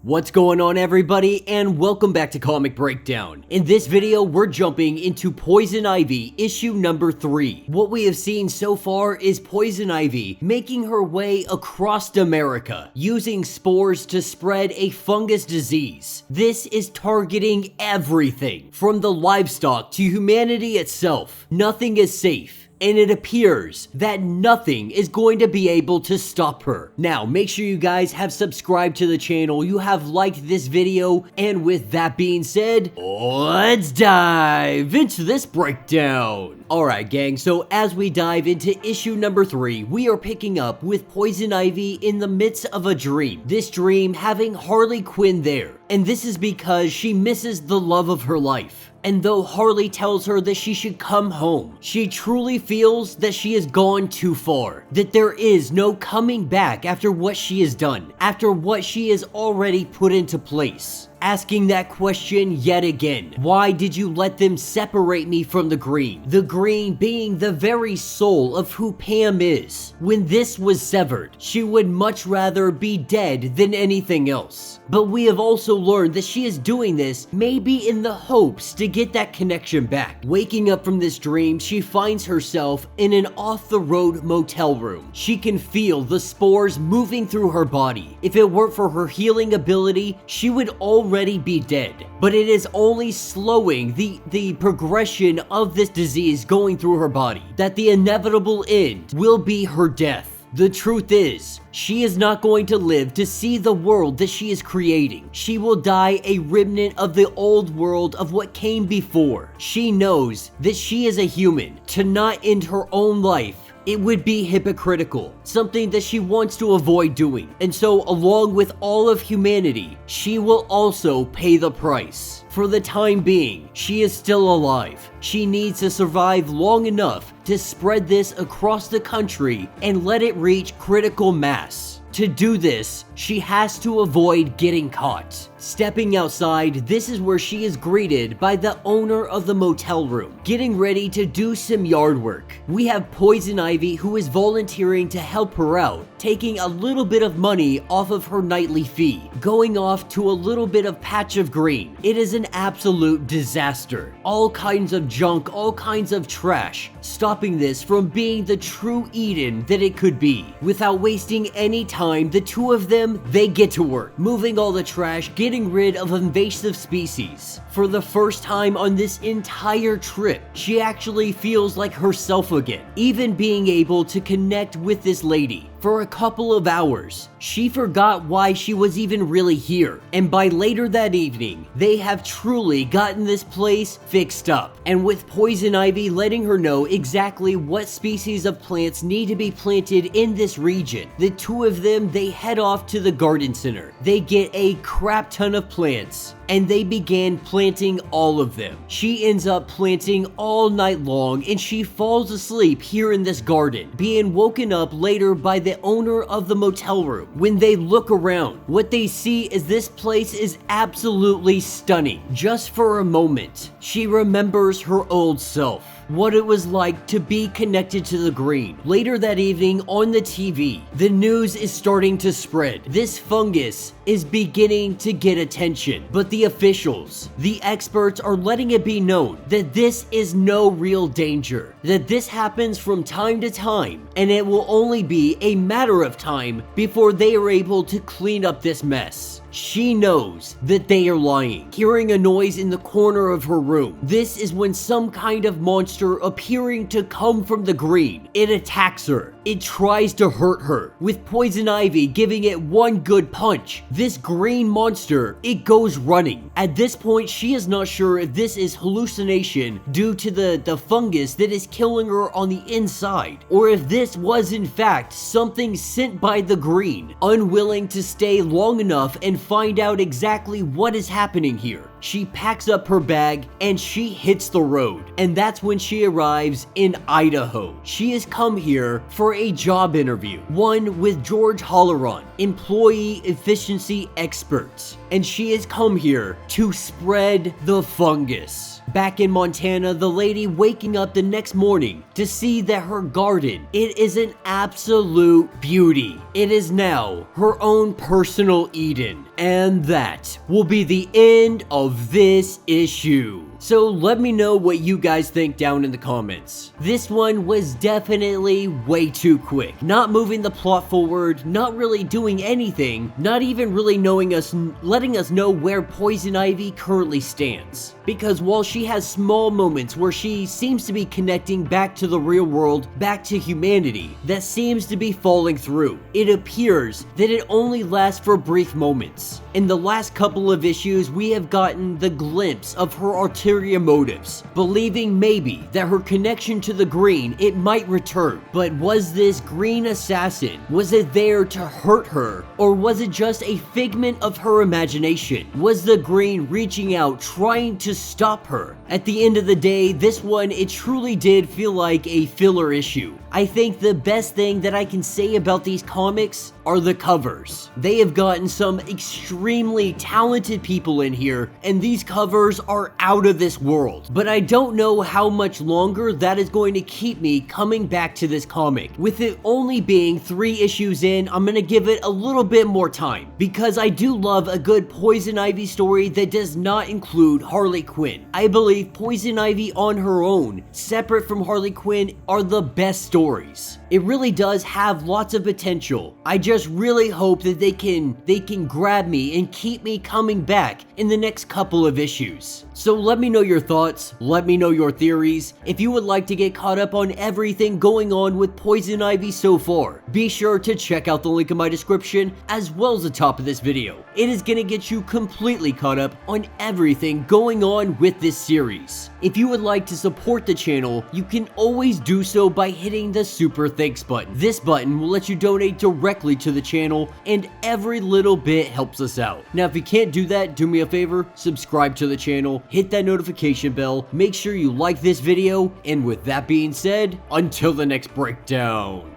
What's going on, everybody, and welcome back to Comic Breakdown. In this video, we're jumping into Poison Ivy issue number 3. What we have seen so far is Poison Ivy making her way across America, using spores to spread a fungus disease. This is targeting everything, from the livestock to humanity itself. Nothing is safe. And it appears that nothing is going to be able to stop her. Now, make sure you guys have subscribed to the channel, you have liked this video, and with that being said, let's dive into this breakdown. Alright gang, so as we dive into issue number 3, we are picking up with Poison Ivy in the midst of a dream. This dream having Harley Quinn there. And this is because she misses the love of her life. And though Harley tells her that she should come home, she truly feels that she has gone too far. That there is no coming back after what she has done, after what she has already put into place. Asking that question yet again. Why did you let them separate me from the Green? The Green being the very soul of who Pam is. When this was severed, she would much rather be dead than anything else. But we have also learned that she is doing this maybe in the hopes to get that connection back. Waking up from this dream, she finds herself in an off-the-road motel room. She can feel the spores moving through her body. If it weren't for her healing ability, she would already be dead. But it is only slowing the progression of this disease going through her body, that the inevitable end will be her death. The truth is, she is not going to live to see the world that she is creating. She will die a remnant of the old world of what came before. She knows that she is a human. To not end her own life, it would be hypocritical, something that she wants to avoid doing. And so, along with all of humanity, she will also pay the price. For the time being, she is still alive. She needs to survive long enough to spread this across the country and let it reach critical mass. To do this, she has to avoid getting caught. Stepping outside, this is where she is greeted by the owner of the motel room, getting ready to do some yard work. We have Poison Ivy, who is volunteering to help her out, taking a little bit of money off of her nightly fee, going off to a little bit of patch of green. It is an absolute disaster. All kinds of junk, all kinds of trash, stopping this from being the true Eden that it could be. Without wasting any time, the two of them, they get to work, moving all the trash, getting rid of invasive species. For the first time on this entire trip, she actually feels like herself again, even being able to connect with this lady. For a couple of hours, she forgot why she was even really here. And by later that evening, they have truly gotten this place fixed up. And with Poison Ivy letting her know exactly what species of plants need to be planted in this region, the two of them, they head off to the garden center. They get a crap ton of plants, and they began planting all of them. She ends up planting all night long, and she falls asleep here in this garden, being woken up later by the owner of the motel room. When they look around, what they see is this place is absolutely stunning. Just for a moment, she remembers her old self, what it was like to be connected to the Green. Later that evening on the TV, the news is starting to spread. This fungus is beginning to get attention, but the officials, the experts are letting it be known that this is no real danger, that this happens from time to time, and it will only be a matter of time before they are able to clean up this mess. She knows that they are lying. Hearing a noise in the corner of her room, this is when some kind of monster appearing to come from the Green. It attacks her. It tries to hurt her, with Poison Ivy giving it one good punch. This green monster, it goes running. At this point, she is not sure if this is hallucination due to the fungus that is killing her on the inside, or if this was in fact something sent by the Green. Unwilling to stay long enough and find out exactly what is happening here, she packs up her bag and she hits the road. And that's when she arrives in Idaho. She has come here for a job interview, one with George Halloran, employee efficiency expert. And she has come here to spread the fungus. Back in Montana, the lady waking up the next morning to see that her garden, it is an absolute beauty. It is now her own personal Eden. And that will be the end of this issue. So let me know what you guys think down in the comments. This one was definitely way too quick. Not moving the plot forward, not really doing anything, not even really letting us know where Poison Ivy currently stands. Because while she has small moments where she seems to be connecting back to the real world, back to humanity, that seems to be falling through, it appears that it only lasts for brief moments. In the last couple of issues, we have gotten the glimpse of her ulterior motives, believing maybe that her connection to the green, it might return. But was this green assassin, was it there to hurt her, or was it just a figment of her imagination? Was the green reaching out, trying to stop her? At the end of the day, this one, it truly did feel like a filler issue. I think the best thing that I can say about these comics are the covers. They have gotten some extremely talented people in here, and these covers are out of this world. But I don't know how much longer that is going to keep me coming back to this comic. With it only being 3 issues in, I'm gonna give it a little bit more time, because I do love a good Poison Ivy story that does not include Harley Quinn. I believe Poison Ivy on her own, separate from Harley Quinn, are the best stories. It really does have lots of potential. I just really hope that they can grab me and keep me coming back in the next couple of issues. So let me know your thoughts, let me know your theories. If you would like to get caught up on everything going on with Poison Ivy so far, be sure to check out the link in my description as well as the top of this video. It is going to get you completely caught up on everything going on with this series. If you would like to support the channel, you can always do so by hitting the super thanks button. This button will let you donate directly to the channel, and every little bit helps us out. Now, if you can't do that, do me a favor, subscribe to the channel, hit that notification bell, make sure you like this video, and with that being said, until the next breakdown.